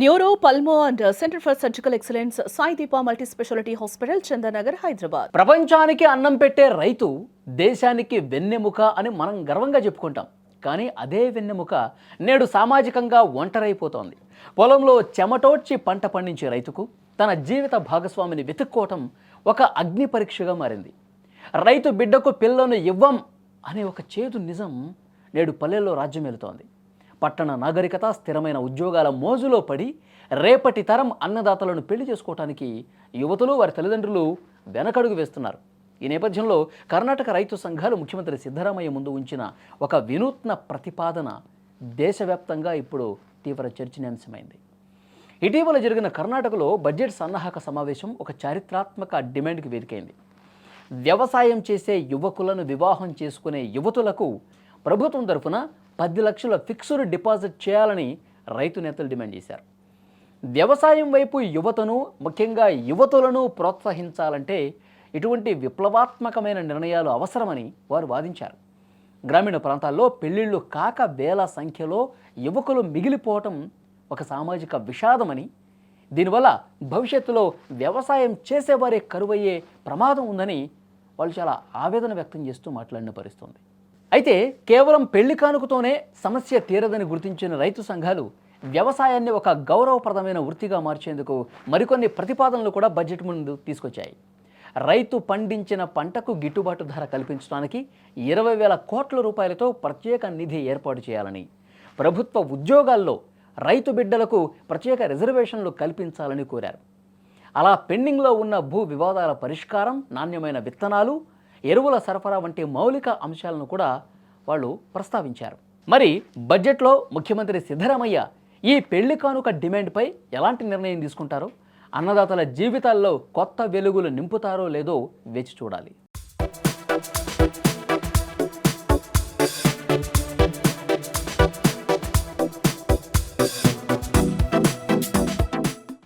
Neuro, pulmo and centre for surgical excellence Sai Deepa multi speciality hospital, Chandanagar, Hyderabad. ప్రపంచానికి అన్నం పెట్టే రైతు దేశానికి వెన్నెముక అని మనం గర్వంగా చెప్పుకుంటాం. కానీ అదే వెన్నెముక నేడు సామాజికంగా ఒంటరైపోతోంది. పొలంలో చెమటోడ్చి పంట పండించే రైతుకు తన జీవిత భాగస్వామిని వెతుక్కోవటం ఒక అగ్ని పరీక్షగా మారింది. రైతు బిడ్డకు పిల్లను ఇవ్వం అనే ఒక చేదు నిజం నేడు పల్లెల్లో రాజ్యమేలుతోంది. పట్టణ నాగరికత స్థిరమైన ఉద్యోగాల మోజులో పడి రేపటి తరం అన్నదాతలను పెళ్లి చేసుకోవటానికి యువతులు వారి తల్లిదండ్రులు వెనకడుగు వేస్తున్నారు. ఈ నేపథ్యంలో కర్ణాటక రైతు సంఘాలు ముఖ్యమంత్రి సిద్ధరామయ్య ముందు ఉంచిన ఒక వినూత్న ప్రతిపాదన దేశవ్యాప్తంగా ఇప్పుడు తీవ్ర చర్చనీయాంశమైంది. ఇటీవల జరిగిన కర్ణాటకలో బడ్జెట్ సన్నాహక సమావేశం ఒక చారిత్రాత్మక డిమాండ్కి వేదికైంది. వ్యవసాయం చేసే యువకులను వివాహం చేసుకునే యువతులకు ప్రభుత్వం తరఫున 10 లక్షల ఫిక్స్డ్ డిపాజిట్ చేయాలని రైతు నేతలు డిమాండ్ చేశారు. వ్యవసాయం వైపు యువతను, ముఖ్యంగా యువతులను ప్రోత్సహించాలంటే ఇటువంటి విప్లవాత్మకమైన నిర్ణయాలు అవసరమని వారు వాదించారు. గ్రామీణ ప్రాంతాల్లో పెళ్లిళ్ళు కాక వేల సంఖ్యలో యువకులు మిగిలిపోవటం ఒక సామాజిక విషాదమని, దీనివల్ల భవిష్యత్తులో వ్యవసాయం చేసేవారే కరువయ్యే ప్రమాదం ఉందని వాళ్ళు చాలా ఆవేదన వ్యక్తం చేస్తూ మాట్లాడిన పరిస్థితుంది. అయితే కేవలం పెళ్లి కానుకతోనే సమస్య తీరదని గుర్తించిన రైతు సంఘాలు వ్యవసాయాన్ని ఒక గౌరవప్రదమైన వృత్తిగా మార్చేందుకు మరికొన్ని ప్రతిపాదనలు కూడా బడ్జెట్ ముందు తీసుకొచ్చాయి. రైతు పండించిన పంటకు గిట్టుబాటు ధర కల్పించడానికి 20,000 కోట్ల రూపాయలతో ప్రత్యేక నిధి ఏర్పాటు చేయాలని, ప్రభుత్వ ఉద్యోగాల్లో రైతు బిడ్డలకు ప్రత్యేక రిజర్వేషన్లు కల్పించాలని కోరారు. అలా పెండింగ్లో ఉన్న భూ వివాదాల పరిష్కారం, నాణ్యమైన విత్తనాలు, ఎరువుల సరఫరా వంటి మౌలిక అంశాలను కూడా వాళ్ళు ప్రస్తావించారు. మరి బడ్జెట్లో ముఖ్యమంత్రి సిద్ధరామయ్య ఈ పెళ్లి కానుక డిమాండ్పై ఎలాంటి నిర్ణయం తీసుకుంటారో, అన్నదాతల జీవితాల్లో కొత్త వెలుగులు నింపుతారో లేదో వేచి చూడాలి.